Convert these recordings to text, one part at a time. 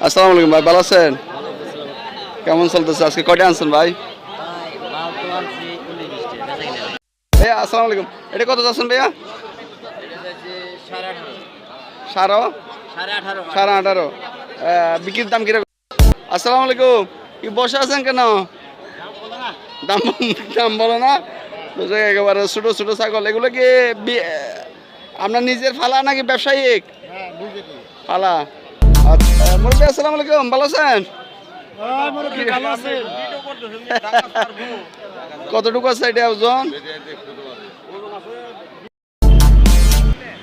আসসালামু আলাইকুম ভাই, ভালো আছেন? কেমন চলতেছে? আজকে কয়টা আনছেন ভাই? ভাইয়া আসসালামু আলাইকুম, এটা কত যাচ্ছেন ভাইয়া? সাড়ে 18। বিক্রির দাম কিরকম? আসসালামু আলাইকুম, কি বসে আছেন কেন? দাম দাম বলো না। একেবারে ছোটো ছোটো ছাগল, এগুলো কি আপনার নিজের ফালা নাকি ব্যবসায়িক ফালা? আচ্ছা মুরব্বী আসসালামু আলাইকুম, ভালো আছেন? কতটুকু আছে এটা ওজন?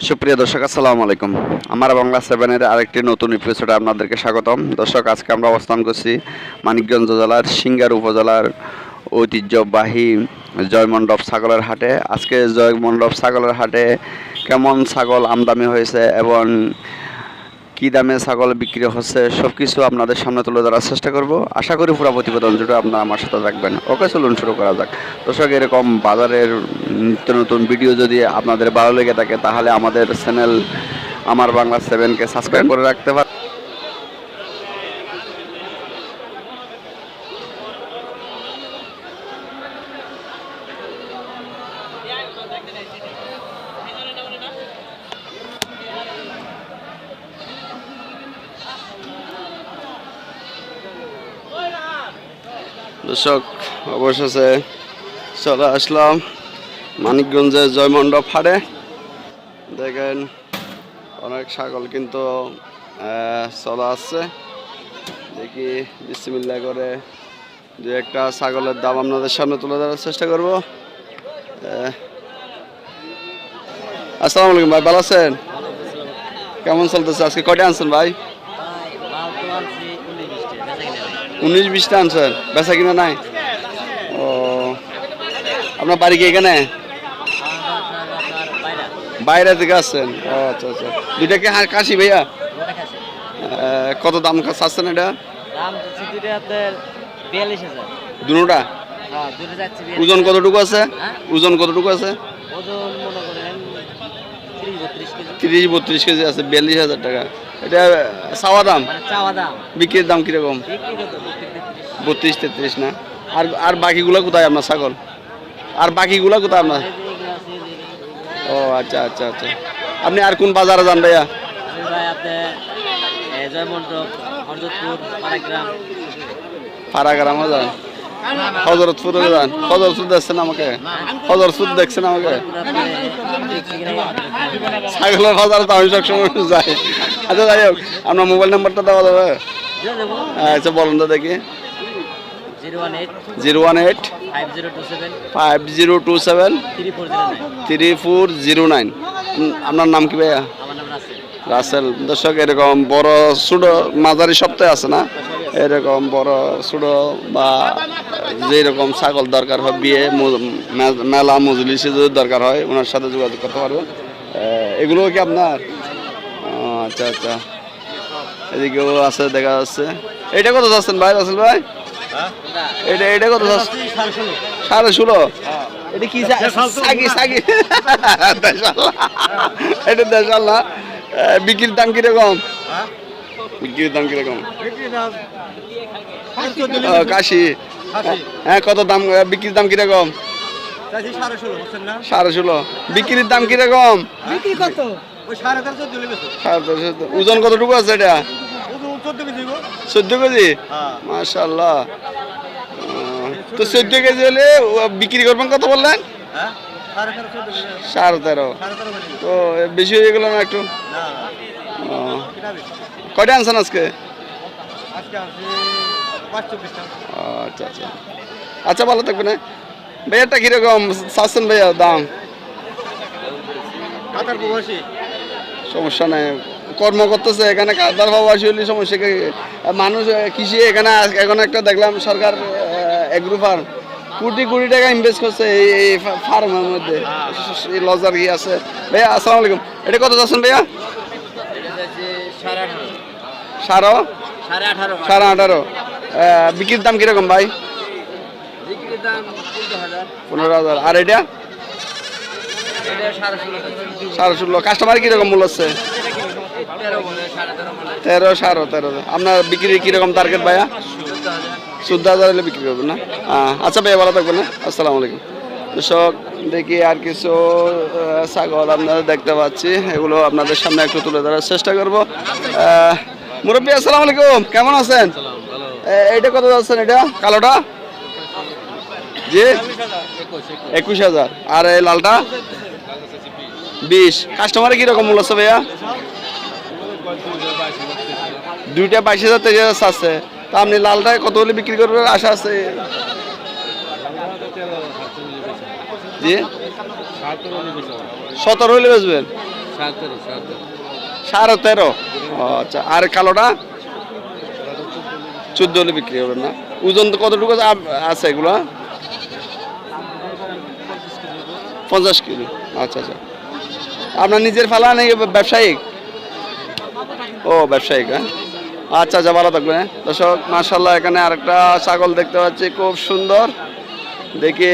সুপ্রিয় দর্শক আসসালামু আলাইকুম, আমার বাংলা 7-এর আরেকটি নতুন এপিসোডে আপনাদেরকে স্বাগতম। দর্শক, আজকে আমরা অবস্থান করছি মানিকগঞ্জ জেলার সিঙ্গার উপজেলার ঐতিহ্যবাহী জয়মণ্ডপ ছাগলের হাটে। আজকে জয়মণ্ডপ ছাগলের হাটে কেমন ছাগল আমদানি হয়েছে এবং কী দামে ছাগল বিক্রি হচ্ছে সব কিছু আপনাদের সামনে তুলে ধরার চেষ্টা করব। আশা করি পুরো প্রতিবেদন জুড়ে আপনারা আমার সাথে থাকবেন। ওকে, চলুন শুরু করা যাক। দর্শক, এরকম বাজারের নিত্য নতুন ভিডিও যদি আপনাদের ভালো লেগে থাকে তাহলে আমাদের চ্যানেল আমার বাংলা 7কে সাবস্ক্রাইব করে রাখতে পারেন। দর্শক, অবশেষে চলে আসলাম মানিকগঞ্জের জয়মণ্ডপ হাটে। দেখেন অনেক ছাগল কিন্তু চলে আসছে। দেখি বিসমিল্লাহ করে দু একটা ছাগলের দাম আপনাদের সামনে তুলে ধরার চেষ্টা করব। আসসালামু আলাইকুম ভাই, ভালো আছেন? কেমন চলতেছে? আজকে কয়টা আনছেন ভাই? 19-20টা আনছেন, বেচা কিনা নাই? ও, আপনার বাড়ি কি এখানে? বাইরে থেকে আসছেন? ও আচ্ছা আচ্ছা। দুইটা কি কাশি ভাইয়া? কত দাম চাচ্ছেন এটা? দুটা? ওজন কতটুকু আছে? ওজন কতটুকু আছে? 30-32 কেজি আছে। 42,000 টাকা। এটা চাওয়া দাম? বিক্রির দাম কিরকম? 32-33 না? আর বাকিগুলো কোথায় আপনার ছাগল? আর বাকিগুলো কোথায় আপনার? ও আচ্ছা আচ্ছা আচ্ছা। আপনি আর কোন বাজারে যান ভাইয়া? পাড়াগ্রামও যান, হজরতপুরে যান? হজরতপুর দেখছেন আমাকে? হজরতপুর দেখছেন আমাকে? ছাগলের বাজারে তো আমি সবসময় যাই। আচ্ছা যাই হোক, আপনার মোবাইল নাম্বারটা দেওয়া যাবে? আচ্ছা বলুন তো দেখি। 018-5027-3409। আপনার নাম কি ভাইয়া? রাসেল। দর্শক, এরকম বড় ছোট মাঝারি সপ্তাহে আছে না, এরকম বড় ছোট বা যেরকম ছাগল দরকার হয়, বিয়ে মেলা মজলিসে যদি দরকার হয় ওনার সাথে যোগাযোগ করতে পারবেন। এগুলো কি আপনার? আচ্ছা আচ্ছা। এদিকেও আছে দেখা যাচ্ছে। এটা কত যাচ্ছেন ভাই রাসেল ভাই? এটা কত যাচ্ছে? 16.5। এটা কি সাগি সাগি? এটা দেশাল্লাহ। বিক্রির দাম কিরকম? বিক্রির দাম কিরকম? কাশি। হ্যাঁ, কত দাম? বিক্রির দাম কিরকম? 16.5। বিক্রির দাম কিরকম? ওজন কতটুকু আছে এটা? 14 কেজি। মাশাআল্লাহ। তো 14 কেজি হলে বিক্রি করবেন কত বললেন? 13.5। তো বেশি হয়ে গেল না একটু? কয়টা আনছেন আজকে? আচ্ছা আচ্ছা আচ্ছা, ভালো থাকবেন। ভাইয়াটা কিরকম চাচ্ছেন ভাইয়া দাম? সমস্যা নাই, কর্ম করতেছে এখানে। কাতার প্রবাসী হলে সমস্যা কি? মানুষ কৃষি এখানে এখন একটা দেখলাম সরকার এগ্রো ফার্ম কোটি কোটি টাকা ইনভেস্ট করছে এই ফার্মের মধ্যে। লজার কি আছে ভাইয়া? আসসালামু আলাইকুম, এটা কত যাচ্ছেন ভাইয়া? 18.5। বিক্রির দাম কিরকম ভাই? 15,000। আর এটা? 16.5। কাস্টমার কিরকম মূল্য হচ্ছে? 13 13.5। আপনার বিক্রি কিরকম টার্গেট ভাইয়া? 14,000 হলে বিক্রি করবেন না? আচ্ছা ভাইয়া, ভালো থাকবেন না। আসসালামু আলাইকুম। দর্শক, দেখি আর কিছু ছাগল আপনারা দেখতে পাচ্ছি, এগুলো আপনাদের সামনে একটু তুলে ধরার চেষ্টা করব। মুরব্বী আসসালামু আলাইকুম, কেমন আছেন? এইটা কত যাচ্ছেন? এটা কালোটা জি 21,000। আর এই লালটা 20। কাস্টমারে কিরকম মূল্য আছে ভাইয়া? দুইটা 22,000 23,000 আছে। তা আপনি লালটায় কত হলে বিক্রি করবেন আশা আছে? জি 17 হলে বেচবেন? 13.5। আচ্ছা, আর কালোটা 14 হলে বিক্রি করবেন না? ওজন তো কতটুকু আছে এগুলো? 50 কেজি। আচ্ছা আচ্ছা, আপনার নিজের ফালা নাকি ব্যবসায়িক? ও ব্যবসায়িক, হ্যাঁ। আচ্ছা আচ্ছা, ভালো থাকবেন, হ্যাঁ। দর্শক, মাশাআল্লাহ, এখানে আরেকটা ছাগল দেখতে পাচ্ছি, খুব সুন্দর। দেখি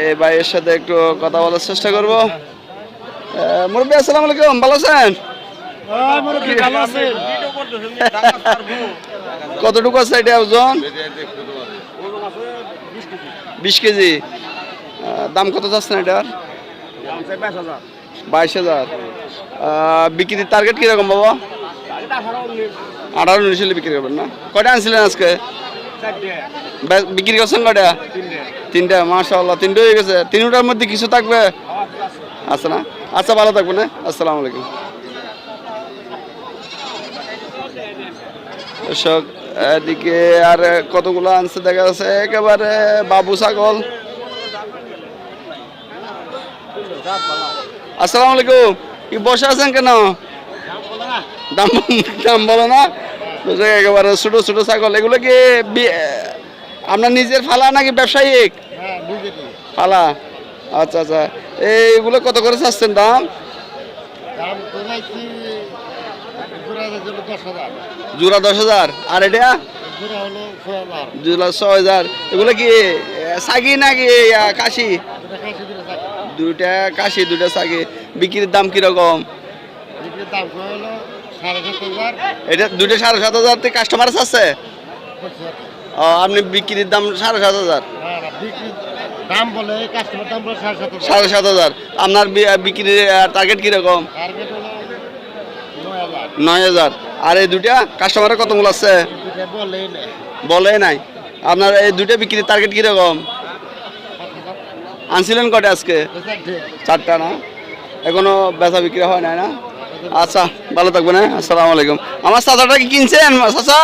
এই ভাইয়ের সাথে একটু কথা বলার চেষ্টা করব। মুরব্বী আসসালামু আলাইকুম, ভালো আছেন? কতটুকু আছে এটা ওজন? 20 কেজি। দাম কত যাচ্ছে না এটার? 22,000। বিক্রির টার্গেট কিরকম বাবা? 18-19 হলে বিক্রি করবেন না? কয়টা আনছিলেন আজকে? বিক্রি করছেন কয়টা? 3টা। মাশাআল্লাহ, 3টা হয়ে গেছে। 3টার মধ্যে কিছু থাকবে? আচ্ছা না? আচ্ছা, ভালো থাকবেন, হ্যাঁ। আসসালামু আলাইকুম। দর্শক, এদিকে আর কতগুলো আনছে দেখা যাচ্ছে, একেবারে বাবু ছাগল। আসসালামু আলাইকুম, কি বসে আছেন কেন? দাম দাম বলো না? একেবারে ছোট ছোট ছাগল। এগুলো কি আপনার নিজের ফালা নাকি ব্যবসায়িক ফালা? আচ্ছা আচ্ছা, এইগুলো কত করে চাচ্ছেন দাম? জোড়া 10,000। আর এটা জোড়া 6,000। এগুলো কি সাগি নাকি কাশি? দুইটা কাশি, দুইটা সাগি। বিক্রির দাম কিরকম? এটা দুইটা 7,500 কাস্টমার আছে? আপনি বিক্রির দাম 7,500? 7,500। আপনার বিক্রির টার্গেট কিরকম? 9,000। আর এই দুইটা কাস্টমারের কত মূল্য আছে? বলে নাই। আপনার এই দুইটা বিক্রির টার্গেট কিরকম? আনছিলেন কটা আজকে? 4টা না? এখনো বেচা বিক্রি হয় নাই না? আচ্ছা, ভালো থাকবেন, হ্যাঁ। আসসালামু আলাইকুম। আমার চাচাটা কি কিনছেন চাচা?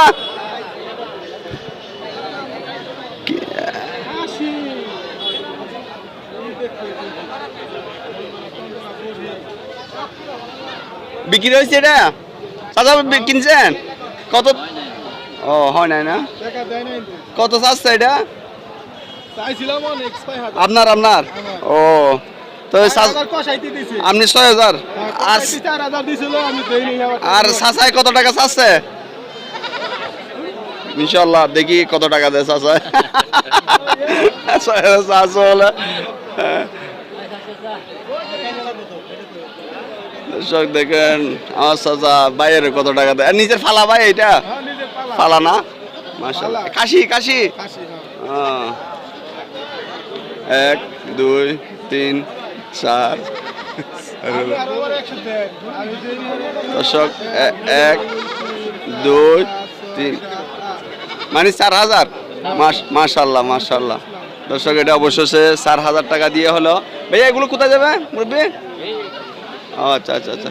বিক্রি হয়েছে এটা? চাচা কিনছেন কত? ও হয় নাই না? কত চাচ্ছে এটা? আপনার আপনার ও তো আপনি 6,000। আর চাচাই কত টাকা চাচ্ছে? ইনশাল্লাহ দেখি কত টাকা দেয় চাচাই। 6,000 বলে। দর্শক দেখেন, আমার চাচা বাইরে কত টাকা দেয়। নিজের ফালা ভাই এটা? ফালা না? মাশাআল্লাহ। কাশি কাশি। 1 2 3 4। দর্শক 1 2 3 মানে 4,000। মাশাআল্লাহ মাশাআল্লাহ। দর্শক, এটা অবশ্যই 4,000 টাকা দিয়ে হলো। ভাইয়া এগুলো কোথায় যাবে মুরব্বি? আচ্ছা আচ্ছা আচ্ছা,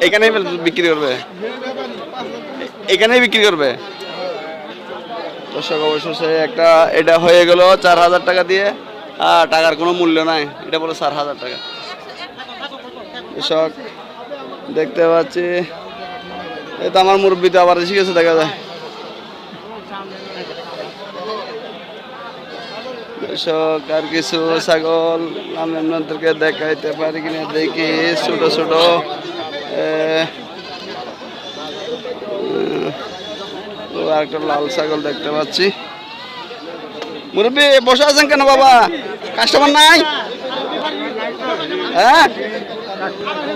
এখানেই বিক্রি করবে? এখানেই বিক্রি করবে? দর্শক, অবশ্যই একটা এটা হয়ে গেল 4,000 টাকা দিয়ে। টাকার কোনো মূল্য নাই, এটা বলো 4,000 টাকা। দর্শক দেখতে পাচ্ছি, এটা আমার মুরব্বিতে আবার এসে গেছে দেখা যায়। দর্শক, আর কিছু ছাগল আমি আপনাদেরকে দেখাইতে পারি কিনা দেখি। ছোট ছোট একটা লাল ছাগল দেখতে পাচ্ছি। মুরব্বি বসে আছেন কেন বাবা? কাস্টমার নাই? হ্যাঁ,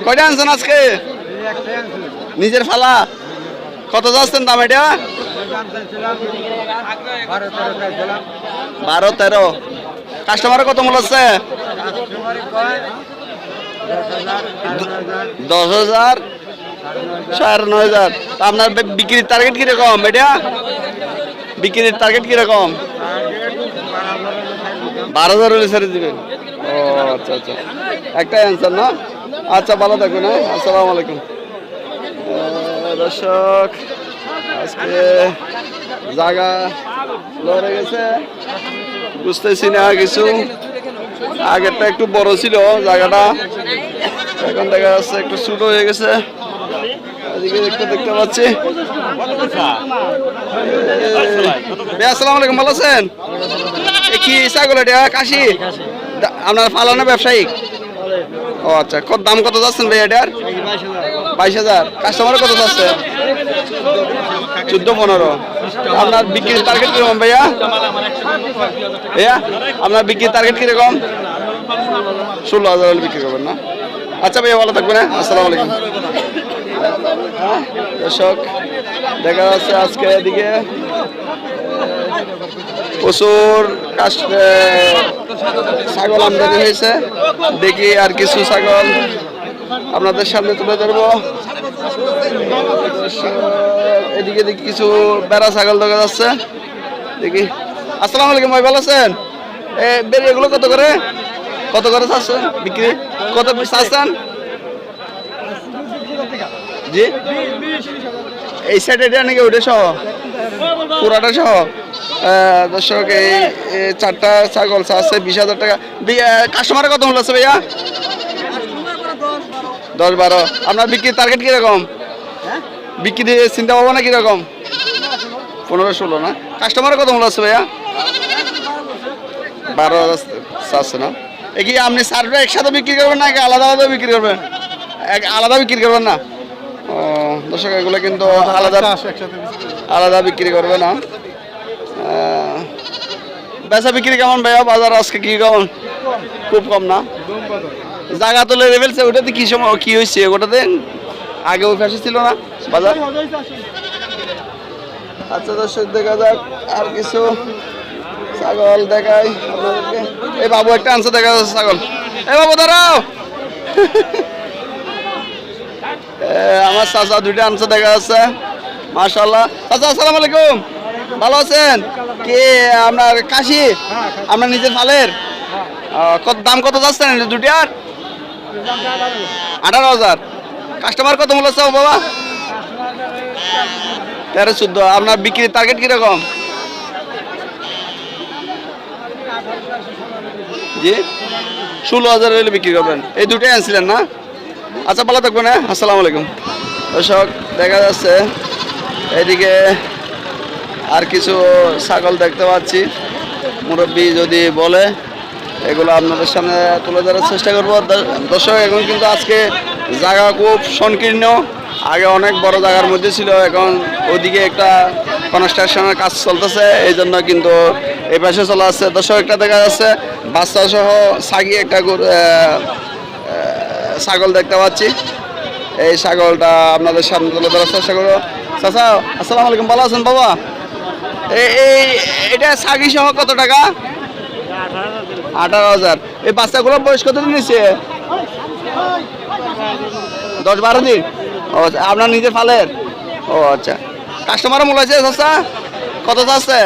কয়টা আনছেন আজকে? নিজের ফালা কত যাচ্ছেন দাম এটা? 12-13। কাস্টমার কত মূল্য আছে? 10,000 9,500। আপনার বিক্রির টার্গেট কিরকম এটা? বিক্রির টার্গেট কিরকম? 12,000 হলে ছেড়ে দিবেন। ও আচ্ছা আচ্ছা, একটাই অ্যান্সার না? আচ্ছা, ভালো থাকুন। হ্যাঁ, আসসালামু আলাইকুম। দর্শক, আজকে জায়গা লড়ে গেছে, বুঝতেছি না কিছু। আগেরটা একটু বড় ছিল জায়গাটা, এখন দেখা যাচ্ছে একটু ছোট হয়ে গেছে। এদিকে দেখতে পাচ্ছি। আসসালামু আলাইকুম, ভালো আছেন? কি ছাগল এটা? কাশি? আপনার পালনে ব্যবসায়িক? ও আচ্ছা, দাম কত যাচ্ছেন ভাই এটার? 22,000। কাস্টমার কত যাচ্ছে? 14-15। আপনার বিক্রির টার্গেট কিরকম ভাইয়া? আপনার বিক্রির টার্গেট কিরকম? 16,000 হলে বিক্রি করবেন না? আচ্ছা ভাইয়া, ভালো থাকবেন। আসসালামু আলাইকুম। দর্শক, দেখা যাচ্ছে আজকে এদিকে প্রচুর ছাগল আমদানি হয়েছে। দেখি আর কিছু ছাগল আপনাদের সামনে তুলে ধরবো। এদিকে দেখি কিছু বেড়া ছাগল দেখা যাচ্ছে, দেখি। আসসালামু আলাইকুম ভাই, ভালো আছেন? এগুলো কত করে চাচ্ছেন বিক্রি? কত চাচ্ছেন? জি, এই সাইড এটা নাকি ওইটা সহ, পুরাটা সহ? দর্শক, এই 4টা ছাগল আছে 20,000 টাকা। কাস্টমারের কত মূল্য আছে ভাইয়া? 10-12। আপনার বিক্রির টার্গেট কিরকম? বিক্রি চিন্তা পাবো না কিরকম? 15-16 না? কাস্টমারের কত মূল্য আছে ভাইয়া? 12,000 চাচ্ছে না? এ কি আপনি সারটা একসাথে বিক্রি করবেন নাকি আলাদা আলাদা বিক্রি করবেন? আলাদা বিক্রি করবেন না? ও দর্শক, এগুলো কিন্তু আলাদা বিক্রি করবে না। বেচা বিক্রি কেমন ভাইয়া? বাজার আজকে কি কেমন? খুব কম না? জায়গা তো লেগে ফেলছে। ওটাতে কি সময় কি হয়েছে? ওটাতে আগে ওই পাশে ছিল না বাজার? আচ্ছা দর্শক, দেখা যাক আর কিছু ছাগল দেখাই আপনাদেরকে। এই বাবু একটা আনছে, দেখা যাচ্ছে ছাগল। এই বাবু দাঁড়াও। আমার চাচা 2টা আনছে, দেখা যাচ্ছে। মাশাআল্লাহ। চাচা, আসসালামু আলাইকুম, ভালো আছেন? কি আপনার কাশি? আপনার নিজের ফালের? দাম কত যাচ্ছেন 2টার? 18,000। কাস্টমার কত মূল্য আছে বাবা? 13-14। আপনার বিক্রির টার্গেট কিরকম? জি, 16,000 হলে বিক্রি করবেন। এই 2টাই আনছিলেন না? আচ্ছা, ভালো থাকবেন। হ্যাঁ, আসসালামু আলাইকুম। দর্শক, দেখা যাচ্ছে এদিকে আর কিছু ছাগল দেখতে পাচ্ছি। মুরব্বী যদি বলে এগুলো আপনাদের সামনে তুলে ধরার চেষ্টা করবো। দর্শক, এখন কিন্তু আজকে জায়গা খুব সংকীর্ণ। আগে অনেক বড় জায়গার মধ্যে ছিল, এখন ওদিকে একটা কনস্ট্রাকশনের কাজ চলতেছে, এই জন্য কিন্তু এই পাশে চলে আসছে। দর্শক, একটা দেখা যাচ্ছে বাচ্চা সহ ছাগি একটা ছাগল দেখতে পাচ্ছি। এই ছাগলটা আপনাদের সামনে তুলে ধরার চেষ্টা করবো। চাচা, আসসালামু আলাইকুম, ভালো আছেন বাবা? এটা ছাগি সহ কত টাকা? 18,000। এই বাচ্চাগুলো বয়স কত দিন নিচ্ছে? 10-12 দিন। ও, আপনার নিজের ফালের? ও আচ্ছা। কাস্টমার মূল্য আছে চাচা? কত চাচ্ছে?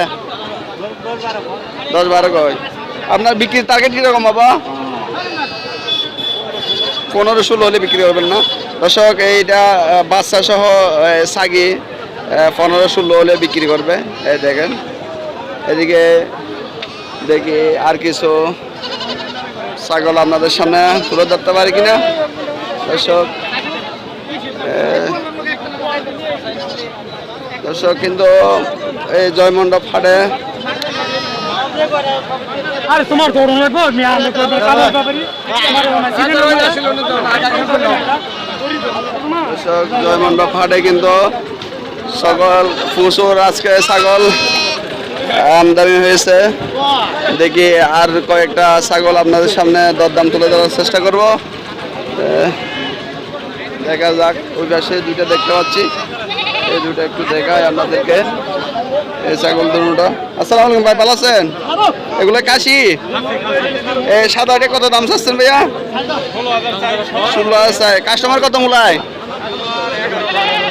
10-12 কয়। আপনার বিক্রির টার্গেট কিরকম বাবা? 15-16 হলে বিক্রি করবেন না? দর্শক, এইটা বাচ্চা সহ ছাগি 15-16 হলে বিক্রি করবে। এই দেখেন, এদিকে দেখি আর কিছু ছাগল আপনাদের সামনে তুলে ধরতে পারি কিনা। দর্শক কিন্তু এই জয়মণ্ডপ হাটে জয়মণ্ডপ হাটে কিন্তু সকল প্রচুর আজকে ছাগল আমদানি হয়েছে। দেখি আর কয়েকটা ছাগল আপনাদের সামনে দরদাম তুলে ধরার চেষ্টা করব। দেখা যাক। ওই পাশে দুইটা দেখতে পাচ্ছি, এই দুটো একটু দেখাই আপনাদেরকে। এই ছাগল দুটো। আসসালামু আলাইকুম ভাই, ভালো আছেন? এগুলো কাশি। এই সাদাটা কত দাম চাচ্ছেন ভাইয়া? 16,000। কাস্টমার কত মূলায়?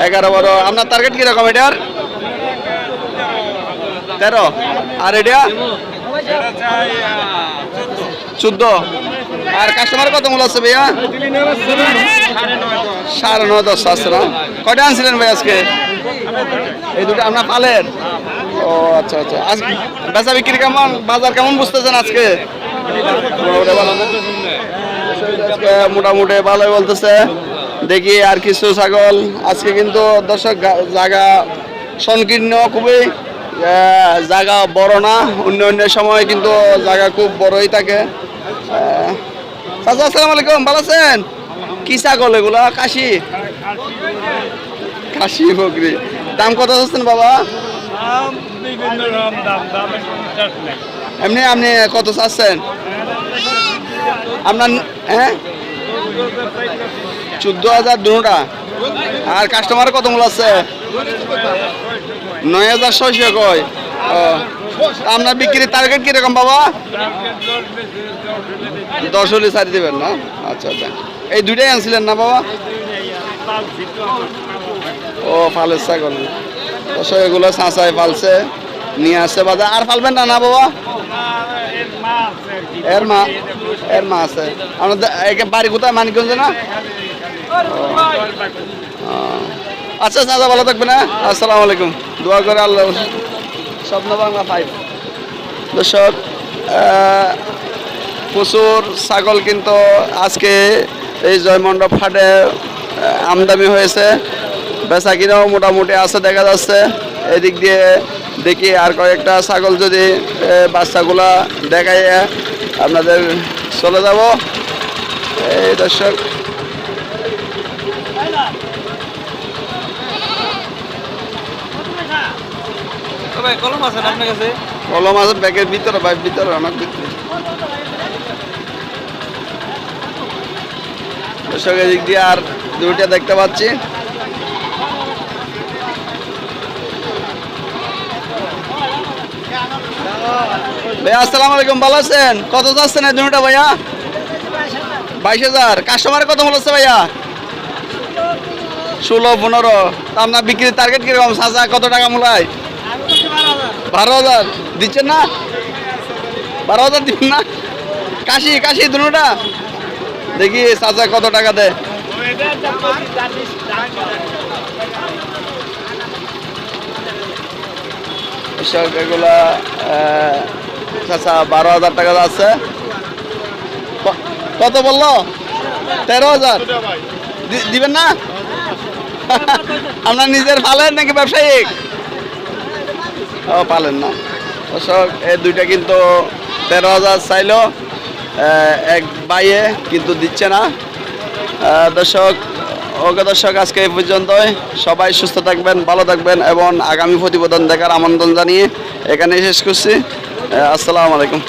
11-12। আপনার টার্গেট কিরকম এটার? 13। আর এটা 14। আর কাস্টমার কত মূল আছে ভাইয়া? 9.5-10 আছে না? কয়টা আনছিলেন ভাই আজকে? এই দুটো আপনার পালের? ও আচ্ছা আচ্ছা। আজ বেচা বিক্রি কেমন, বাজার কেমন বুঝতেছেন আজকে? মোটামুটি ভালোই বলতেছে। দেখি আর কিছু ছাগল। আজকে কিন্তু দর্শক জায়গা সংকীর্ণ খুবই, জায়গা বড় না। অন্য অন্য সময় কিন্তু জায়গা খুব বড়ই থাকে। চাচা আসসালামু আলাইকুম, ভালো আছেন? কি ছাগল এগুলা? কাশি? কাশি বকরি। দাম কত চাচ্ছেন বাবা? এমনি আপনি কত চাচ্ছেন আপনার? হ্যাঁ 14,000 দুটা। আর কাস্টমার কত মূল আছে? 9,600 কয়। ও, আপনার বিক্রির টার্গেট কিরকম বাবা? 10 হলে ছাড়ি দেবেন না? আচ্ছা আচ্ছা। এই দুইটাই আনছিলেন না বাবা? ও ফালের ছাগল। দর্শক এগুলো চাঁচায় ফালছে, নিয়ে আসছে বাজার। আর ফালবেন না না বাবা? এর মা আছে। আপনার বাড়ি কোথায়? মানিকগঞ্জে না? আচ্ছা চাচা, ভালো থাকবেন। না আসসালামু আলাইকুম। দোয়া করে আল্লাহ। স্বপ্ন বাংলা 5। দর্শক প্রচুর ছাগল কিন্তু আজকে এই জয়মণ্ডপ হাটে আমদানি হয়েছে। বেচা কিনাও মোটামুটি আছে দেখা যাচ্ছে। এদিক দিয়ে দেখি আর কয়েকটা ছাগল যদি বাচ্চাগুলা দেখাইয়া আপনাদের চলে যাব। এই দর্শক কলম আছে আপনার কাছে? কলম আছে ব্যাগের ভিতরে, ভাই ভিতরে, অনেক ভিতরে। দর্শক এদিক দিয়ে আর দুইটা দেখতে পাচ্ছি। ভাইয়া আসসালামু আলাইকুম, ভালো আছেন? কত যাচ্ছেন এই দুটা ভাইয়া? 22,000। কাস্টমার কত বলছে ভাইয়া? 16-15। আপনার বিক্রির টার্গেট কিরকম? চাচা কত টাকা মূলায়? 12,000 দিচ্ছেন না? 12,000 দিবেন না? কাশি কাশি দুটা। দেখি চাচা কত টাকা দেয়। এগুলা চাচা 12,000 টাকা আছে। কত বললো? 13,000 দিবেন না? আপনার নিজের পালেন নাকি ব্যবসায়িক? ও পালেন না। দর্শক এই দুইটা কিন্তু 13,000 চাইলো এক বাইয়ে, কিন্তু দিচ্ছে না। দর্শক ওকে দর্শক, আজকে এই পর্যন্তই। সবাই সুস্থ থাকবেন, ভালো থাকবেন এবং আগামী প্রতিবেদন দেখার আমন্ত্রণ জানিয়ে এখানে শেষ করছি। আসসালামু আলাইকুম।